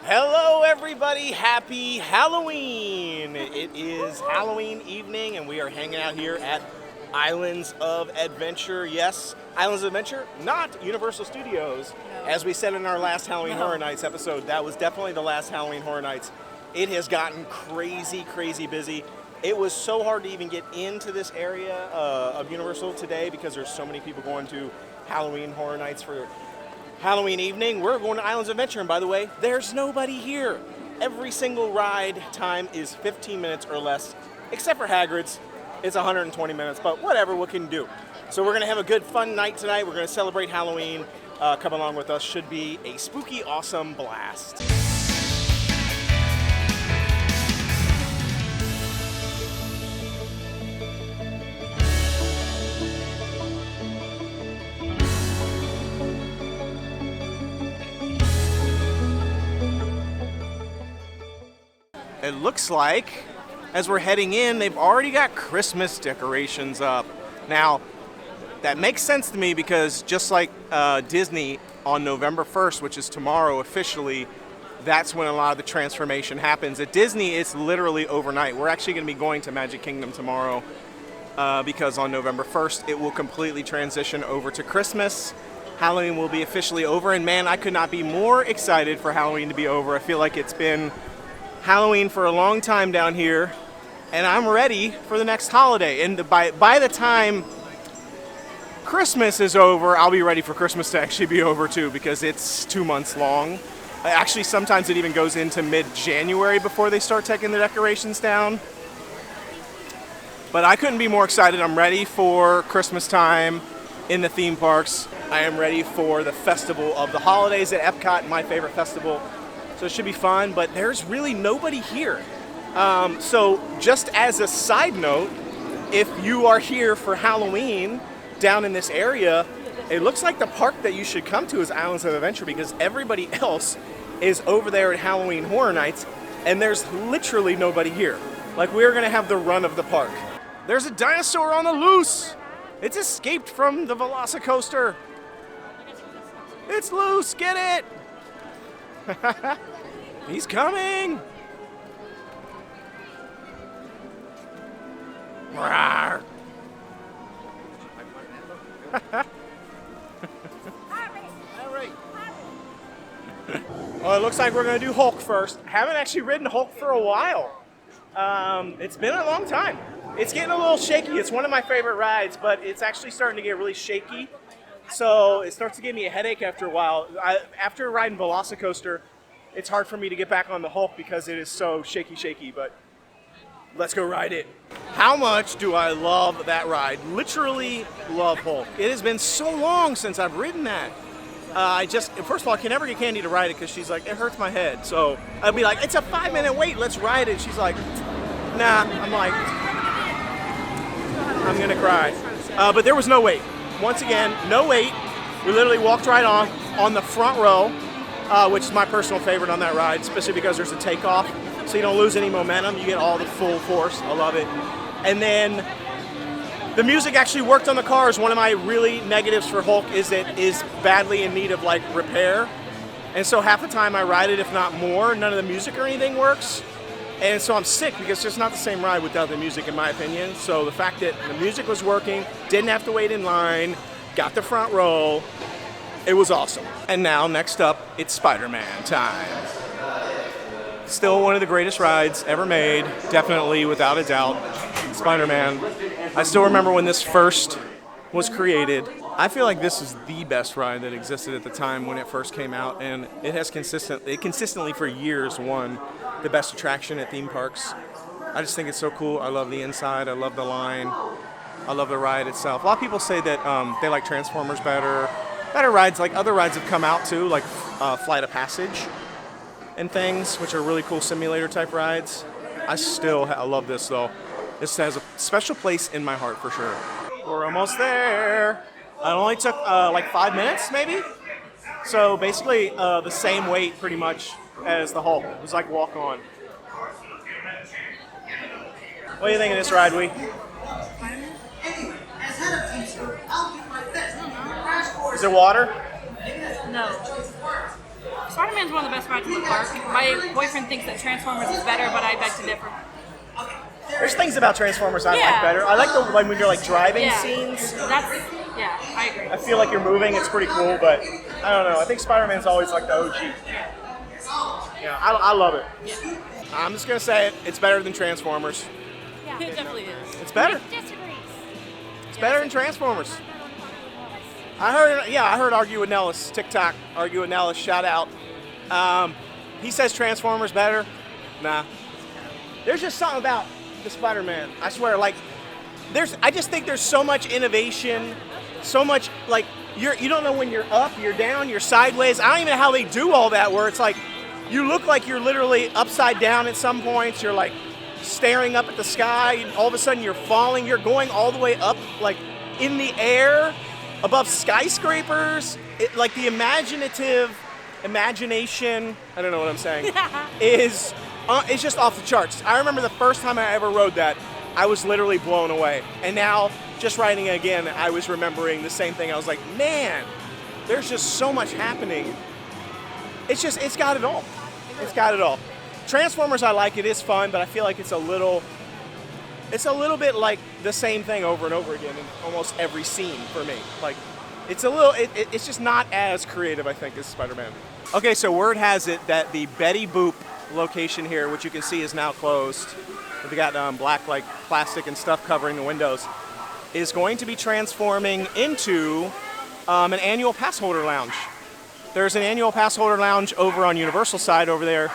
Hello, everybody. Happy Halloween. It is Halloween evening, and we are hanging out here at Islands of Adventure. Yes, Islands of Adventure, not Universal Studios. No. As we said in our last Halloween No. Horror Nights episode, that was definitely the last Halloween Horror Nights. It has gotten crazy busy. It was so hard to even get into this area of Universal today because there's so many people going to Halloween Horror Nights for Halloween evening. We're going to Islands of Adventure, and by the way, there's nobody here. Every single ride time is 15 minutes or less, except for Hagrid's. It's 120 minutes, but whatever, what can you do? So we're going to have a good, fun night tonight. We're going to celebrate Halloween. Come along with us. Should be a spooky, awesome blast. It looks like, as we're heading in, they've already got Christmas decorations up. Now, that makes sense to me because just like Disney on November 1st, which is tomorrow officially, that's when a lot of the transformation happens. At Disney, it's literally overnight. We're actually going to be going to Magic Kingdom tomorrow because on November 1st, it will completely transition over to Christmas. Halloween will be officially over, and man, I could not be more excited for Halloween to be over. I feel like it's been Halloween for a long time down here, and I'm ready for the next holiday. And by the time Christmas is over, I'll be ready for Christmas to actually be over too, because it's 2 months long. Actually, sometimes it even goes into mid-January before they start taking the decorations down. But I couldn't be more excited. I'm ready for Christmas time in the theme parks. I am ready for the Festival of the Holidays at Epcot, my favorite festival. So it should be fun, but there's really nobody here. So just as a side note, if you are here for Halloween down in this area, it looks like the park that you should come to is Islands of Adventure because everybody else is over there at Halloween Horror Nights, and there's literally nobody here. Like, we're gonna have the run of the park. There's a dinosaur on the loose. It's escaped from the Velocicoaster. It's loose, get it? He's coming! Rawr. Harry. Well, it looks like we're going to do Hulk first. Haven't actually ridden Hulk for a while. It's been a long time. It's getting a little shaky. It's one of my favorite rides, but it's actually starting to get really shaky. So it starts to give me a headache after a while. After riding Velocicoaster, it's hard for me to get back on the Hulk because it is so shaky, but let's go ride it. How much do I love that ride? Literally love Hulk. It has been so long since I've ridden that. First of all, I can never get Candy to ride it because she's like, it hurts my head. So I'd be like, it's a 5-minute wait, let's ride it. She's like, nah. I'm like, I'm gonna cry. But there was no wait. Once again, no wait. We literally walked right on the front row, which is my personal favorite on that ride, especially because there's a takeoff, so you don't lose any momentum. You get all the full force. I love it. And then the music actually worked on the cars. One of my really negatives for Hulk is it is badly in need of like repair. And so half the time I ride it, if not more, none of the music or anything works. And so I'm sick because it's just not the same ride without the music, in my opinion. So the fact that the music was working, didn't have to wait in line, got the front row, it was awesome. And now, next up, it's Spider-Man time. Still one of the greatest rides ever made, definitely, without a doubt. Spider-Man. I still remember when this first was created. I feel like this is the best ride that existed at the time when it first came out, and it has consistently for years won the best attraction at theme parks. I just think it's so cool. I love the inside. I love the line. I love the ride itself. A lot of people say that they like Transformers better. Better rides, like other rides have come out too, like Flight of Passage and things, which are really cool simulator type rides. I love this though. This has a special place in my heart for sure. We're almost there. It only took like 5 minutes maybe. So basically the same wait pretty much as the Hulk. It was like walk on. What do you think of this ride, Wee? Is there water? No. Spider-Man's one of the best rides in the park. My boyfriend thinks that Transformers is better, but I beg to differ. There's things about Transformers I like better. I like the like when you're like driving scenes. Yeah, I agree. I feel like you're moving. It's pretty cool, but I don't know. I think Spider-Man's always like the OG. Yeah, I love it. Yeah. I'm just gonna say it. It's better than Transformers. Yeah, it definitely is. It's better. It's better than Transformers. I heard Argue with Nellis, TikTok, Argue with Nellis, shout out. He says Transformers better. Nah. There's just something about the Spider-Man. I swear, like, I just think there's so much innovation, so much, like, you don't know when you're up, you're down, you're sideways. I don't even know how they do all that where it's like, you look like you're literally upside down at some points. You're like staring up at the sky, and all of a sudden you're falling. You're going all the way up, like in the air, above skyscrapers. Like the imagination, I don't know what I'm saying, is just off the charts. I remember the first time I ever rode that, I was literally blown away. And now, just riding it again, I was remembering the same thing. I was like, man, there's just so much happening. It's got it all. It's got it all. Transformers, I like. It is fun, but I feel like it's a little bit like the same thing over and over again in almost every scene for me. Like, it's just not as creative, I think, as Spider-Man. Okay, so word has it that the Betty Boop location here, which you can see is now closed, they got black like plastic and stuff covering the windows, is going to be transforming into an annual pass holder lounge. There's an annual pass holder lounge over on Universal side over there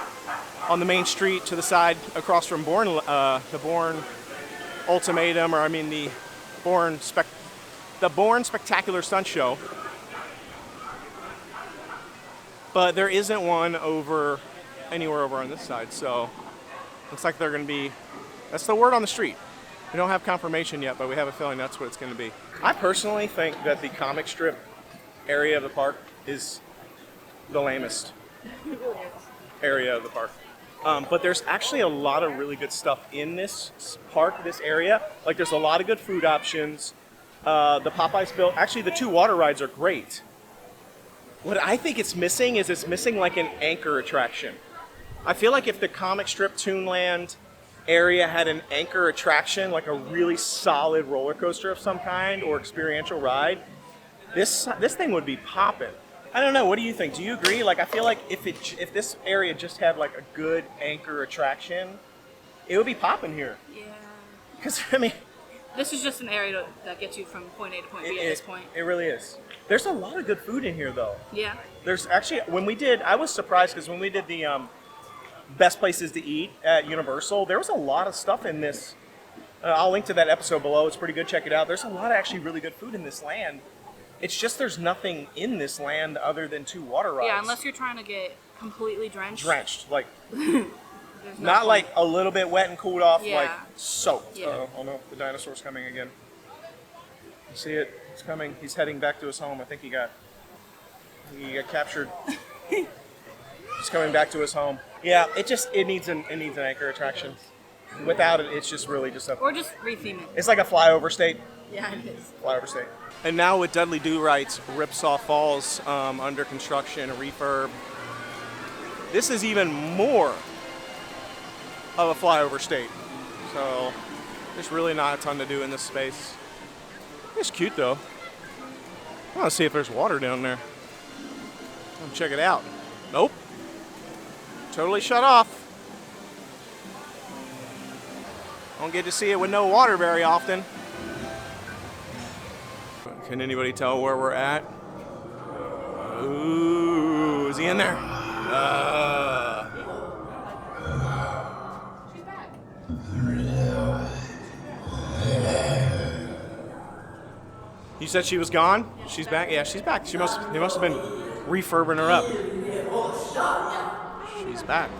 on the main street to the side across from the Bourne Ultimatum, or I mean the Bourne Spectacular Stunt Show. But there isn't one anywhere over on this side, so looks like they're going to be, that's the word on the street. We don't have confirmation yet, but we have a feeling that's what it's going to be. I personally think that the comic strip area of the park is the lamest area of the park. But there's actually a lot of really good stuff in this park, this area. Like there's a lot of good food options. The Popeyes built, actually the 2 water rides are great. What I think it's missing is it's missing like an anchor attraction. I feel like if the comic strip Toonland area had an anchor attraction, like a really solid roller coaster of some kind or experiential ride, this thing would be popping. I don't know. What do you think? Do you agree? Like, I feel like if this area just had like a good anchor attraction, it would be popping here. Yeah. Because I mean, this is just an area that gets you from point A to point B at this point. It really is. There's a lot of good food in here, though. Yeah. There's actually I was surprised because when we did the best places to eat at Universal, there was a lot of stuff in this. I'll link to that episode below. It's pretty good. Check it out. There's a lot of actually really good food in this land. It's just there's nothing in this land other than 2 water rides. Yeah, unless you're trying to get completely drenched. Like not like a little bit wet and cooled off, like soaked. Yeah. Oh no, the dinosaur's coming again. You see it? It's coming. He's heading back to his home. I think he got captured. He's coming back to his home. Yeah, it needs an anchor attraction. Without it, it's just really just or just retheme it. It's like a flyover state. Yeah, it is. Flyover state. And now with Dudley Do Right's Ripsaw Falls under construction, a refurb, this is even more of a flyover state. So there's really not a ton to do in this space. It's cute though. I want to see if there's water down there. Check it out. Nope. Totally shut off. Don't get to see it with no water very often. Can anybody tell where we're at? Ooh, is he in there? She's back. You said she was gone? She's back? Yeah, she's back. They must have been refurbing her up. She's back.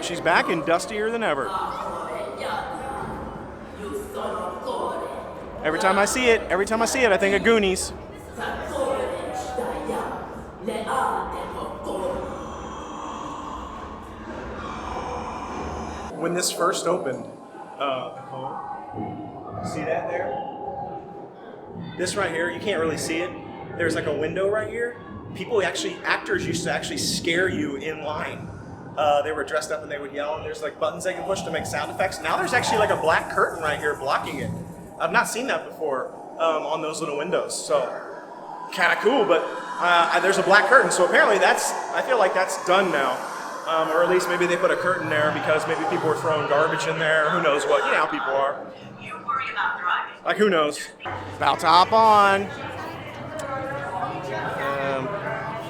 She's back and dustier than ever. Every time I see it, I think of Goonies. When this first opened, see that there? This right here, you can't really see it. There's like a window right here. actors used to actually scare you in line. They were dressed up and they would yell, and there's like buttons they can push to make sound effects. Now there's actually like a black curtain right here blocking it. I've not seen that before on those little windows, so kind of cool. But there's a black curtain, so apparently I feel like that's done now, or at least maybe they put a curtain there because maybe people were throwing garbage in there. Who knows what? You know how people are. You worry about driving. Like who knows? About to hop on.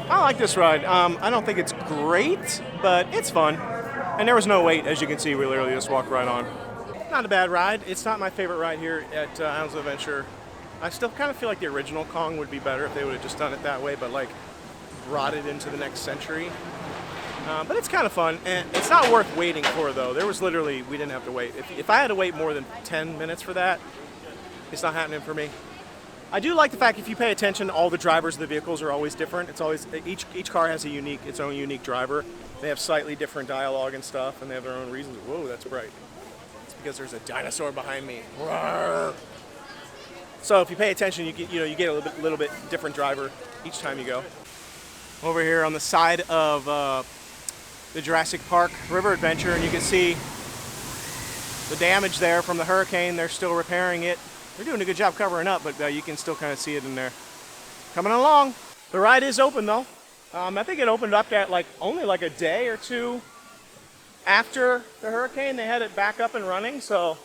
I like this ride. I don't think it's great, but it's fun. And there was no wait, as you can see. We literally just walked right on. Not a bad ride. It's not my favorite ride here at Islands of Adventure. I still kind of feel like the original Kong would be better if they would have just done it that way, but like brought it into the next century. But it's kind of fun, and it's not worth waiting for, though. There was literally, we didn't have to wait. If I had to wait more than 10 minutes for that, it's not happening for me. I do like the fact if you pay attention, all the drivers of the vehicles are always different. It's always, each car has its own unique driver. They have slightly different dialogue and stuff, and they have their own reasons. Whoa, that's bright. It's because there's a dinosaur behind me. Roar. So if you pay attention, you get a little bit different driver each time you go. Over here on the side of the Jurassic Park River Adventure, and you can see the damage there from the hurricane. They're still repairing it. They're doing a good job covering up, but you can still kind of see it in there. Coming along. The ride is open though. I think it opened up at only a day or two after the hurricane. They had it back up and running, so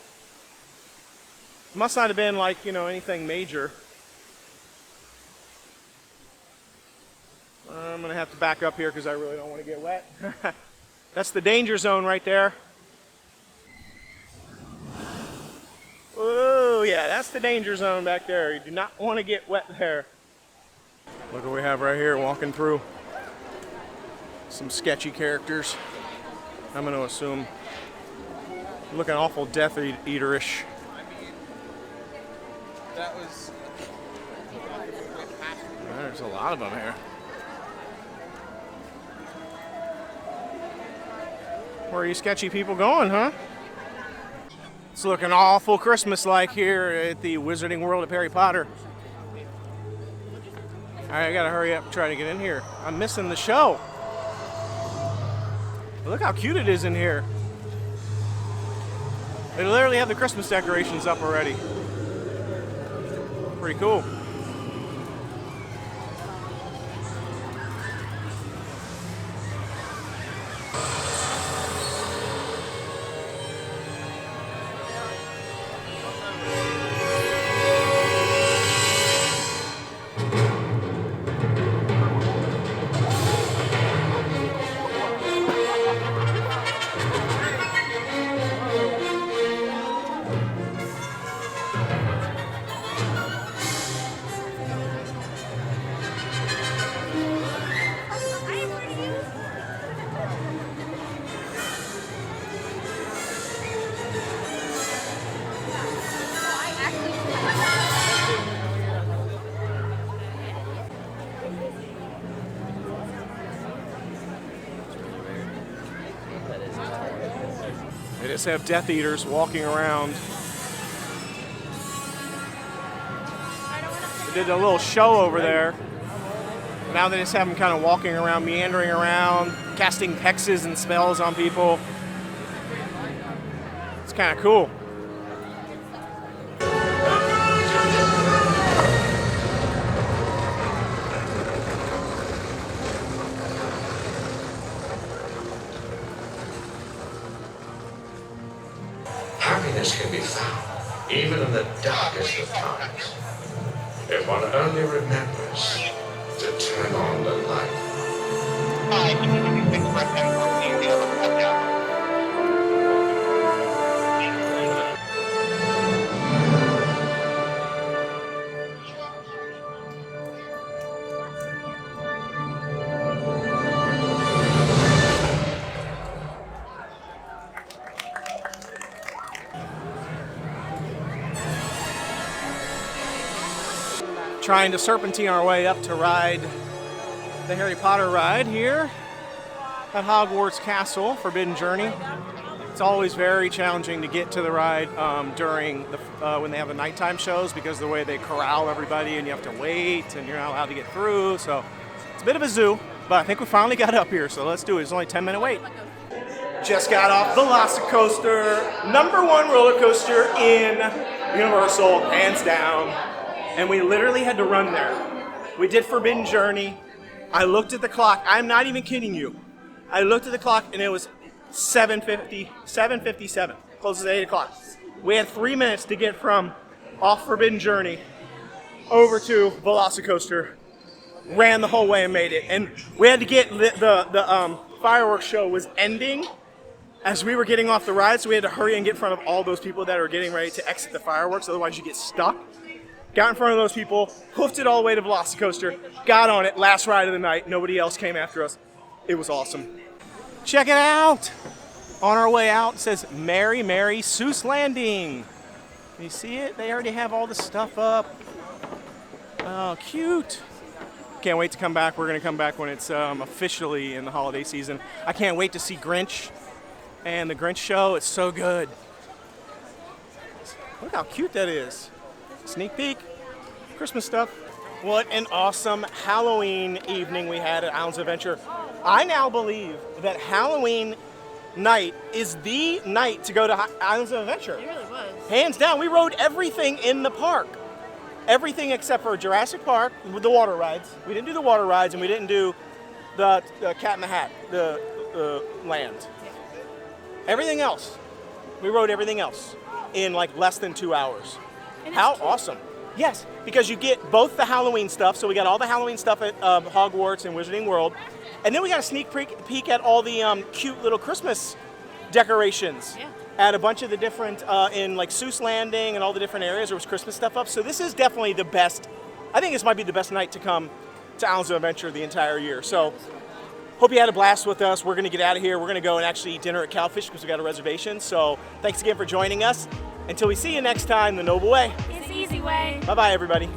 it must not have been anything major. I'm gonna have to back up here because I really don't want to get wet. That's the danger zone right there. Oh yeah, that's the danger zone back there. You do not want to get wet there. Look what we have right here walking through. Some sketchy characters. I'm gonna assume looking awful Death Eater-ish. There's a lot of them here. Where are you sketchy people going, huh? It's looking awful Christmas-like here at the Wizarding World of Harry Potter. All right, I gotta hurry up and try to get in here. I'm missing the show. Look how cute it is in here. They literally have the Christmas decorations up already. Pretty cool. They just have Death Eaters walking around. They did a little show over there. Now they just have them kind of walking around, meandering around, casting hexes and spells on people. It's kind of cool. Happiness can be found even in the darkest of times, if one only remembers to turn on the light. Trying to serpentine our way up to ride the Harry Potter ride here at Hogwarts Castle, Forbidden Journey. It's always very challenging to get to the ride during when they have the nighttime shows because of the way they corral everybody and you have to wait and you're not allowed to get through. So It's a bit of a zoo, but I think we finally got up here, so let's do it. It's only a 10-minute wait. Just got off Velocicoaster, number one roller coaster in Universal, hands down. And we literally had to run there. We did Forbidden Journey. I looked at the clock. I'm not even kidding you. I looked at the clock and it was 7:57, close to 8 o'clock. We had 3 minutes to get from off Forbidden Journey over to Velocicoaster. Ran the whole way and made it. And we had to get the fireworks show was ending as we were getting off the ride, so we had to hurry and get in front of all those people that were getting ready to exit the fireworks, otherwise you get stuck. Got in front of those people, hoofed it all the way to Velocicoaster, got on it, last ride of the night, nobody else came after us. It was awesome. Check it out! On our way out, it says Mary Mary Seuss Landing. You see it? They already have all the stuff up. Oh, cute. Can't wait to come back. We're going to come back when it's officially in the holiday season. I can't wait to see Grinch and the Grinch show. It's so good. Look how cute that is. Sneak peek. Christmas stuff. What an awesome Halloween evening we had at Islands of Adventure. I now believe that Halloween night is the night to go to Islands of Adventure. It really was. Hands down. We rode everything in the park. Everything except for Jurassic Park with the water rides. We didn't do the water rides, and we didn't do the Cat in the Hat, the land. Everything else, we rode everything else in like less than 2 hours. How awesome. Yes, because you get both the Halloween stuff, so we got all the Halloween stuff at Hogwarts and Wizarding World, and then we got a sneak peek at all the cute little Christmas decorations. Yeah. At a bunch of the different, in like Seuss Landing and all the different areas, there was Christmas stuff up. So this is definitely the best, I think this might be the best night to come to Islands of Adventure the entire year. So hope you had a blast with us. We're gonna get out of here. We're gonna go and actually eat dinner at Cowfish because we got a reservation. So thanks again for joining us. Until we see you next time, the Noble Way. It's the easy way. Bye-bye, everybody.